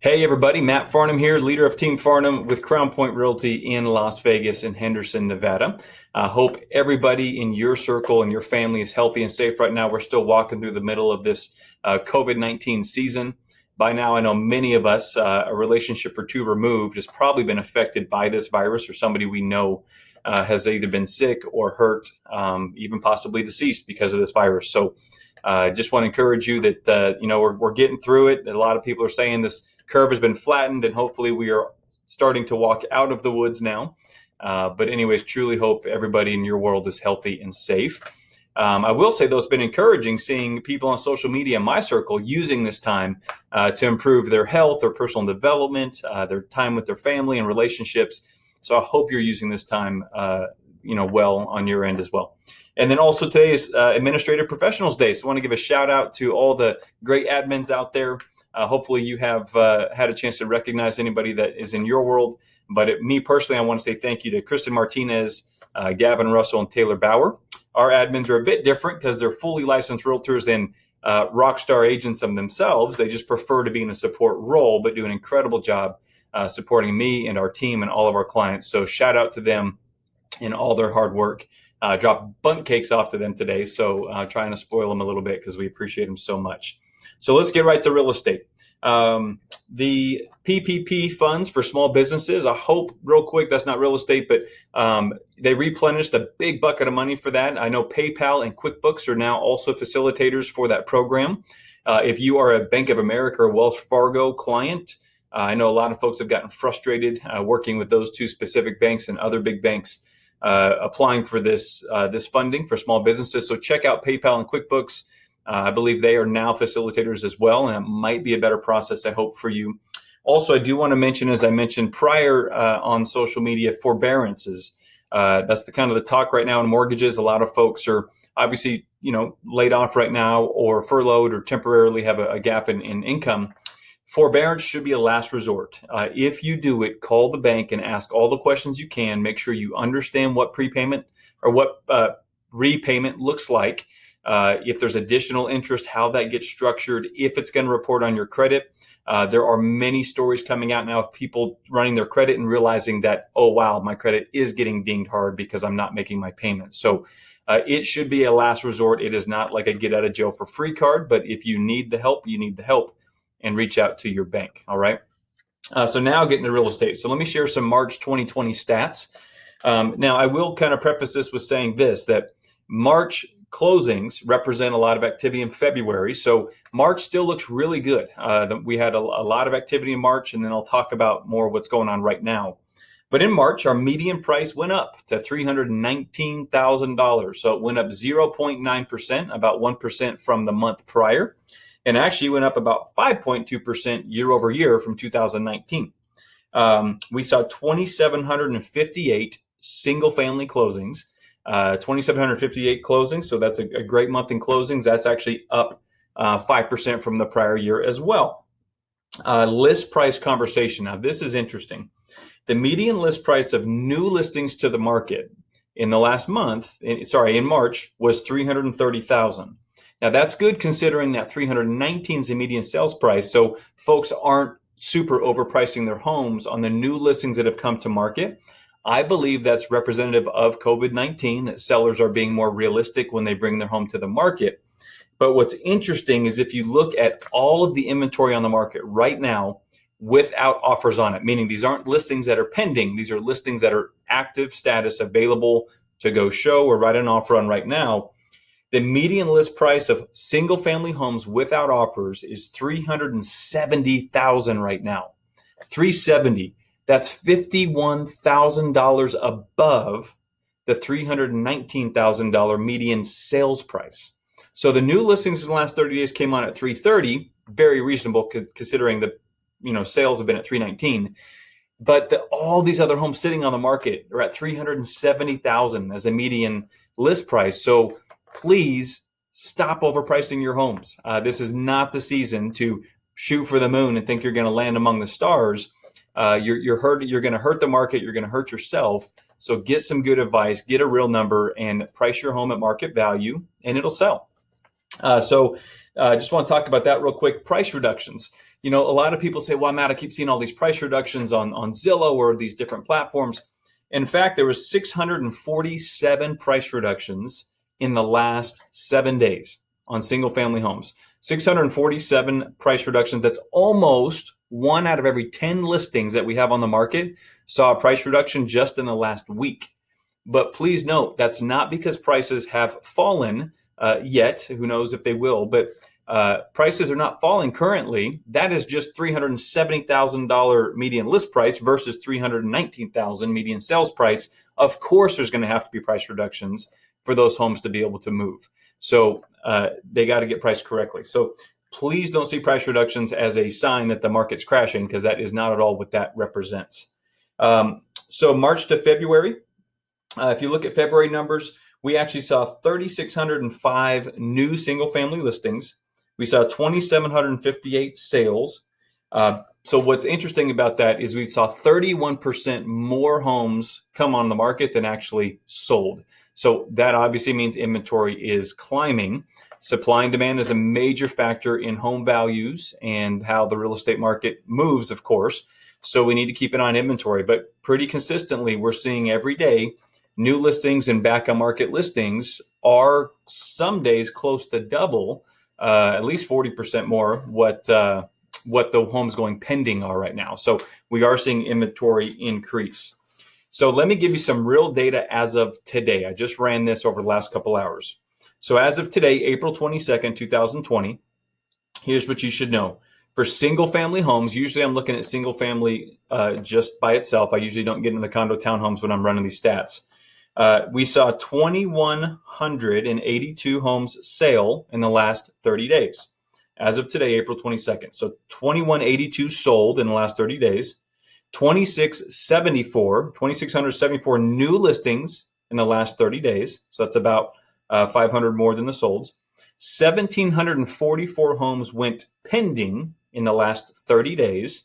Hey everybody, Matt Farnham here, leader of Team Farnham with Crown Point Realty in Las Vegas and Henderson, Nevada. I hope everybody in your circle and your family is healthy and safe right now. We're still walking through the middle of this COVID-19 season. By now, I know many of us, a relationship or two removed, has probably been affected by this virus, or somebody we know has either been sick or hurt, even possibly deceased because of this virus. So just want to encourage you that we're getting through it. A lot of people are saying this curve has been flattened, and hopefully we are starting to walk out of the woods now. But anyways, truly hope everybody in your world is healthy and safe. I will say, though, it's been encouraging seeing people on social media in my circle using this time to improve their health, their personal development, their time with their family and relationships. So I hope you're using this time, well on your end as well. And then also today is Administrative Professionals Day. So I want to give a shout out to all the great admins out there. Hopefully you have had a chance to recognize anybody that is in your world. But me personally, I want to say thank you to Kristen Martinez, Gavin Russell, and Taylor Bauer. Our admins are a bit different because they're fully licensed realtors and rock star agents of themselves. They just prefer to be in a support role, but do an incredible job supporting me and our team and all of our clients. So shout out to them and all their hard work. Drop bundt cakes off to them today. So trying to spoil them a little bit because we appreciate them so much. So let's get right to real estate. The PPP funds for small businesses, I hope real quick, that's not real estate, but they replenished a big bucket of money for that. I know PayPal and QuickBooks are now also facilitators for that program. If you are a Bank of America or Wells Fargo client, I know a lot of folks have gotten frustrated working with those two specific banks and other big banks applying for this funding for small businesses. So check out PayPal and QuickBooks. I believe they are now facilitators as well, and it might be a better process, I hope, for you. Also, I do want to mention, as I mentioned prior on social media, forbearances. That's the kind of the talk right now in mortgages. A lot of folks are obviously, laid off right now or furloughed or temporarily have a gap in income. Forbearance should be a last resort. If you do it, call the bank and ask all the questions you can. Make sure you understand what prepayment or what repayment looks like. If there's additional interest, how that gets structured, if it's going to report on your credit. There are many stories coming out now of people running their credit and realizing that, oh, wow, my credit is getting dinged hard because I'm not making my payments. So it should be a last resort. It is not like a get out of jail for free card, but if you need the help, you need the help and reach out to your bank. All right. So now getting to real estate. So let me share some March 2020 stats. Now, I will kind of preface this with saying this, that March closings represent a lot of activity in February. So March still looks really good. We had a lot of activity in March, and then I'll talk about more what's going on right now. But in March, our median price went up to $319,000. So it went up 0.9%, about 1% from the month prior, and actually went up about 5.2% year over year from 2019. We saw 2,758 single family closings. 2,758 closings. So that's a great month in closings. That's actually up 5% from the prior year as well. List price conversation. Now, this is interesting. The median list price of new listings to the market in the last month, in March, was $330,000. Now, that's good considering that 319 is the median sales price. So folks aren't super overpricing their homes on the new listings that have come to market. I believe that's representative of COVID-19, that sellers are being more realistic when they bring their home to the market. But what's interesting is if you look at all of the inventory on the market right now without offers on it, meaning these aren't listings that are pending, these are listings that are active status, available to go show or write an offer on right now, the median list price of single family homes without offers is $370,000 right now. $370,000. That's $51,000 above the $319,000 median sales price. So the new listings in the last 30 days came on at $330,000, very reasonable considering the sales have been at $319,000. But all these other homes sitting on the market are at $370,000 as a median list price. So please stop overpricing your homes. This is not the season to shoot for the moon and think you're going to land among the stars. You're going to hurt the market. You're going to hurt yourself. So get some good advice, get a real number, and price your home at market value, and it'll sell. So just want to talk about that real quick. Price reductions. A lot of people say, well, Matt, I keep seeing all these price reductions on Zillow or these different platforms. In fact, there was 647 price reductions in the last 7 days on single family homes. 647 price reductions. That's almost 1 out of every 10 listings that we have on the market saw a price reduction just in the last week. But please note, that's not because prices have fallen yet. Who knows if they will, but prices are not falling currently. That is just $370,000 median list price versus $319,000 median sales price. Of course, there's going to have to be price reductions for those homes to be able to move. So they got to get priced correctly. So please don't see price reductions as a sign that the market's crashing, because that is not at all what that represents. So March to February, if you look at February numbers, we actually saw 3,605 new single-family listings. We saw 2,758 sales. So what's interesting about that is we saw 31% more homes come on the market than actually sold. So that obviously means inventory is climbing. Supply and demand is a major factor in home values and how the real estate market moves, of course. So we need to keep an eye on inventory. But pretty consistently, we're seeing every day new listings and back on market listings are some days close to double, at least 40% more what the homes going pending are right now. So we are seeing inventory increase. So let me give you some real data as of today. I just ran this over the last couple hours. So as of today, April 22nd, 2020, here's what you should know. For single family homes, usually I'm looking at single family just by itself. I usually don't get into the condo townhomes when I'm running these stats. We saw 2,182 homes sale in the last 30 days. As of today, April 22nd. So 2,182 sold in the last 30 days. 2,674 new listings in the last 30 days. So that's about 500 more than the solds. 1,744 homes went pending in the last 30 days.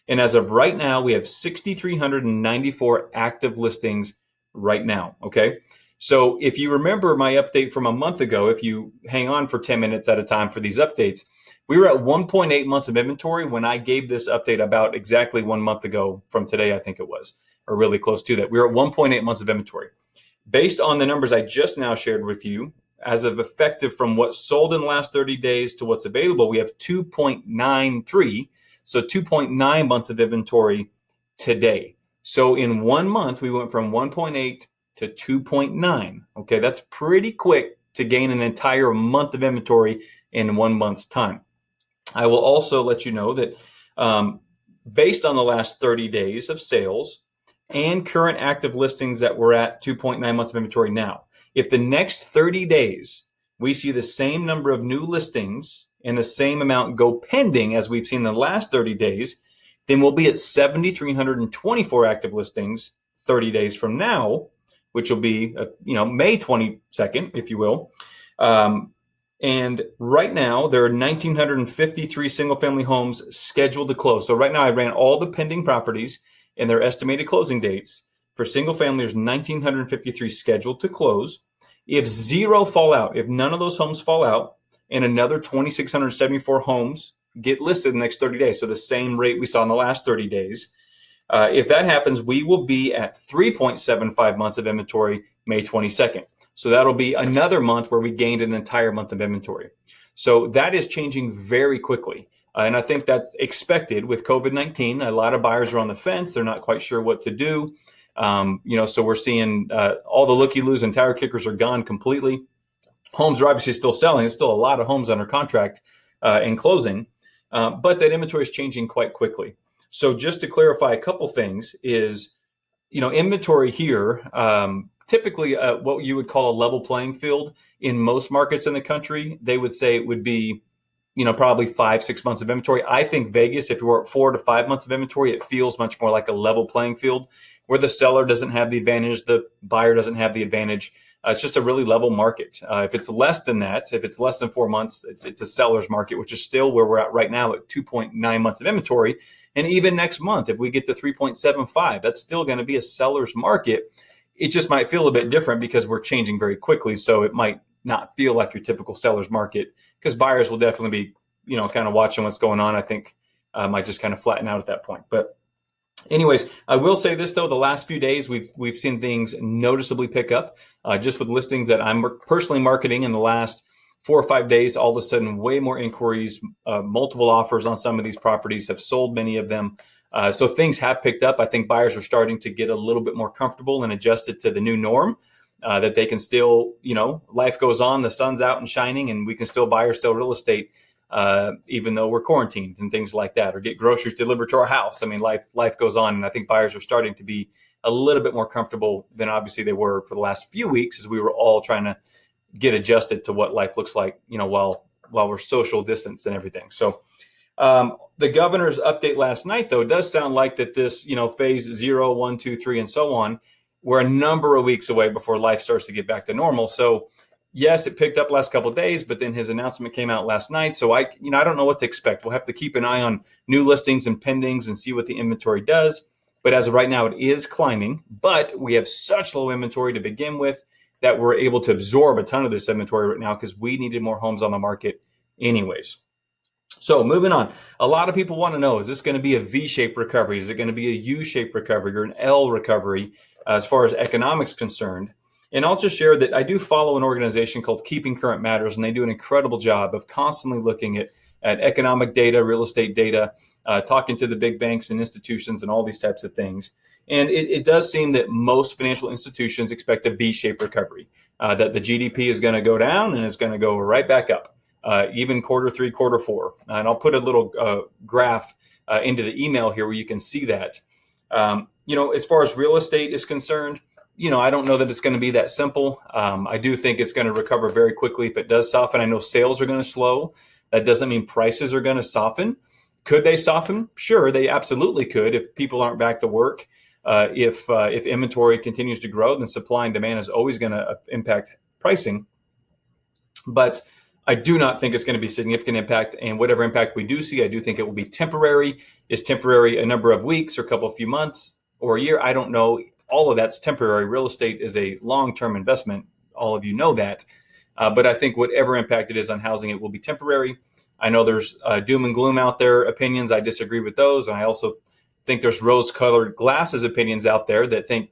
And as of right now, we have 6,394 active listings right now. Okay. So if you remember my update from a month ago, if you hang on for 10 minutes at a time for these updates, we were at 1.8 months of inventory when I gave this update about exactly 1 month ago from today, I think it was, or really close to that. We were at 1.8 months of inventory. Based on the numbers I just now shared with you, as of effective from what sold in the last 30 days to what's available, we have 2.93. So 2.9 months of inventory today. So in 1 month, we went from 1.8 to 2.9. Okay, that's pretty quick to gain an entire month of inventory in 1 month's time. I will also let you know that based on the last 30 days of sales and current active listings that we're at 2.9 months of inventory now, if the next 30 days we see the same number of new listings and the same amount go pending as we've seen in the last 30 days, then we'll be at 7,324 active listings 30 days from now, which will be, May 22nd, if you will. And right now, there are 1,953 single-family homes scheduled to close. So right now, I ran all the pending properties and their estimated closing dates. For single-family, there's 1,953 scheduled to close. If zero fall out, if none of those homes fall out, and another 2,674 homes get listed in the next 30 days, so the same rate we saw in the last 30 days, if that happens, we will be at 3.75 months of inventory May 22nd. So that'll be another month where we gained an entire month of inventory. So that is changing very quickly. And I think that's expected with COVID-19. A lot of buyers are on the fence. They're not quite sure what to do. So we're seeing all the looky-loos and tire kickers are gone completely. Homes are obviously still selling. There's still a lot of homes under contract and closing, but that inventory is changing quite quickly. So just to clarify a couple things is, inventory here, typically what you would call a level playing field in most markets in the country, they would say it would be, probably 5-6 months of inventory. I think Vegas, if you were at 4 to 5 months of inventory, it feels much more like a level playing field where the seller doesn't have the advantage, the buyer doesn't have the advantage. It's just a really level market. If it's less than that, if it's less than 4 months, it's a seller's market, which is still where we're at right now at 2.9 months of inventory. And even next month, if we get to 3.75, that's still going to be a seller's market. It just might feel a bit different because we're changing very quickly. So it might not feel like your typical seller's market because buyers will definitely be, kind of watching what's going on. I think might just kind of flatten out at that point. But anyways, I will say this though: the last few days we've seen things noticeably pick up, just with listings that I'm personally marketing in the last 4 or 5 days. All of a sudden, way more inquiries, multiple offers on some of these properties, have sold many of them. So things have picked up. I think buyers are starting to get a little bit more comfortable and adjusted to the new norm. That they can still, life goes on, the sun's out and shining, and we can still buy or sell real estate, even though we're quarantined and things like that, or get groceries delivered to our house. I mean, life goes on, and I think buyers are starting to be a little bit more comfortable than obviously they were for the last few weeks, as we were all trying to get adjusted to what life looks like, while we're social distanced and everything. So the governor's update last night, though, does sound like that this, phase 0, 1, 2, 3, and so on, we're a number of weeks away before life starts to get back to normal. So yes, it picked up last couple of days, but then his announcement came out last night. So I don't know what to expect. We'll have to keep an eye on new listings and pendings and see what the inventory does. But as of right now, it is climbing, but we have such low inventory to begin with that we're able to absorb a ton of this inventory right now because we needed more homes on the market anyways. So moving on, a lot of people want to know, is this going to be a V-shaped recovery? Is it going to be a U-shaped recovery or an L recovery as far as economics concerned? And I'll just share that I do follow an organization called Keeping Current Matters, and they do an incredible job of constantly looking at economic data, real estate data, talking to the big banks and institutions and all these types of things. And it does seem that most financial institutions expect a V-shaped recovery, that the GDP is going to go down and it's going to go right back up. Even quarter 3, quarter 4. And I'll put a little graph into the email here where you can see that. As far as real estate is concerned, I don't know that it's going to be that simple. I do think it's going to recover very quickly if it does soften. I know sales are going to slow. That doesn't mean prices are going to soften. Could they soften? Sure, they absolutely could if people aren't back to work. If inventory continues to grow, then supply and demand is always going to impact pricing. But I do not think it's going to be significant impact, and whatever impact we do see, I do think it will be temporary. Is temporary a number of weeks or a few months or a year? I don't know. All of that's temporary. Real estate is a long-term investment. All of you know that. But I think whatever impact it is on housing, it will be temporary. I know there's doom and gloom out there opinions. I disagree with those. And I also think there's rose-colored glasses opinions out there that think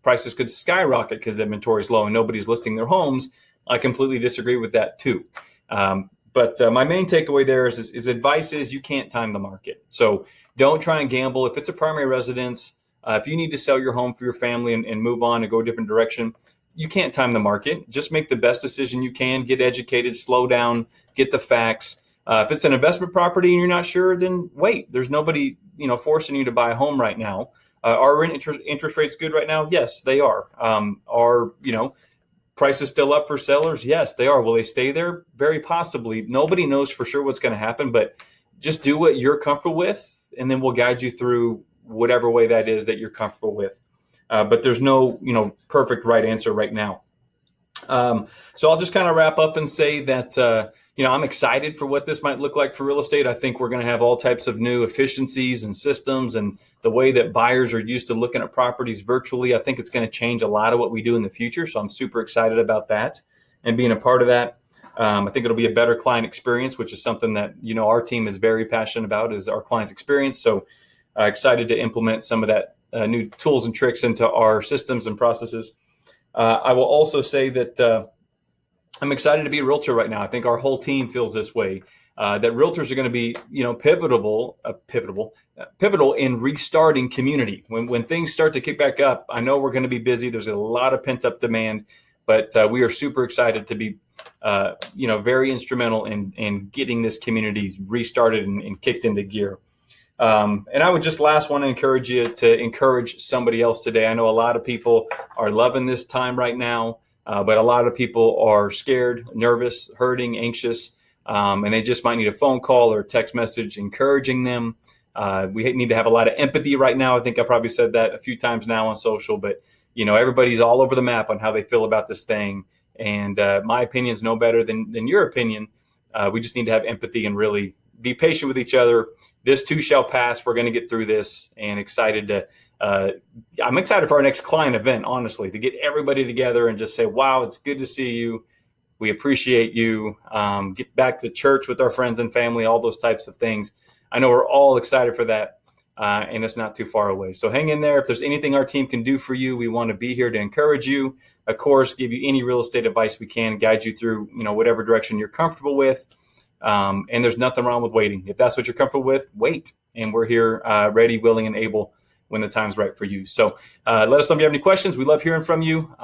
prices could skyrocket because inventory is low and nobody's listing their homes. I completely disagree with that too. But my main takeaway there is advice is you can't time the market. So don't try and gamble. If it's a primary residence, if you need to sell your home for your family and move on and go a different direction, you can't time the market. Just make the best decision you can, get educated, slow down, get the facts. If it's an investment property and you're not sure, then wait. There's nobody, forcing you to buy a home right now. Are interest rates good right now? Yes, they are. Are prices still up for sellers? Yes, they are. Will they stay there? Very possibly. Nobody knows for sure what's going to happen, but just do what you're comfortable with, and then we'll guide you through whatever way that is that you're comfortable with. But there's no, perfect right answer right now. So I'll just kind of wrap up and say that, I'm excited for what this might look like for real estate. I think we're going to have all types of new efficiencies and systems, and the way that buyers are used to looking at properties virtually. I think it's going to change a lot of what we do in the future. So I'm super excited about that and being a part of that. I think it'll be a better client experience, which is something that, our team is very passionate about, is our client's experience. So excited to implement some of that new tools and tricks into our systems and processes. I will also say that I'm excited to be a realtor right now. I think our whole team feels this way, that realtors are going to be, pivotal in restarting community. When things start to kick back up, I know we're going to be busy. There's a lot of pent up demand, but we are super excited to be, very instrumental in getting this community restarted and kicked into gear. And I would just want to encourage you to encourage somebody else today. I know a lot of people are loving this time right now, but a lot of people are scared, nervous, hurting, anxious, and they just might need a phone call or a text message encouraging them. We need to have a lot of empathy right now. I think I probably said that a few times now on social, but everybody's all over the map on how they feel about this thing. And my opinion is no better than your opinion. We just need to have empathy and really be patient with each other. This too shall pass. We're going to get through this, and I'm excited for our next client event, honestly, to get everybody together and just say, wow, it's good to see you. We appreciate you. Get back to church with our friends and family, all those types of things. I know we're all excited for that. And it's not too far away. So hang in there. If there's anything our team can do for you, we want to be here to encourage you. Of course, give you any real estate advice we can, guide you through, whatever direction you're comfortable with. And there's nothing wrong with waiting. If that's what you're comfortable with, wait. And we're here ready, willing, and able when the time's right for you. So let us know if you have any questions. We love hearing from you.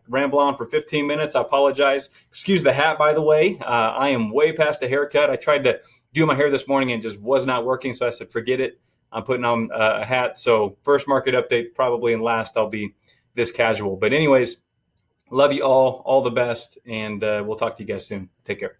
Ramble on for 15 minutes. I apologize. Excuse the hat, by the way. I am way past a haircut. I tried to do my hair this morning and just was not working. So I said, forget it. I'm putting on a hat. So first market update, probably, and last I'll be this casual. But anyways, love you all the best. And we'll talk to you guys soon. Take care.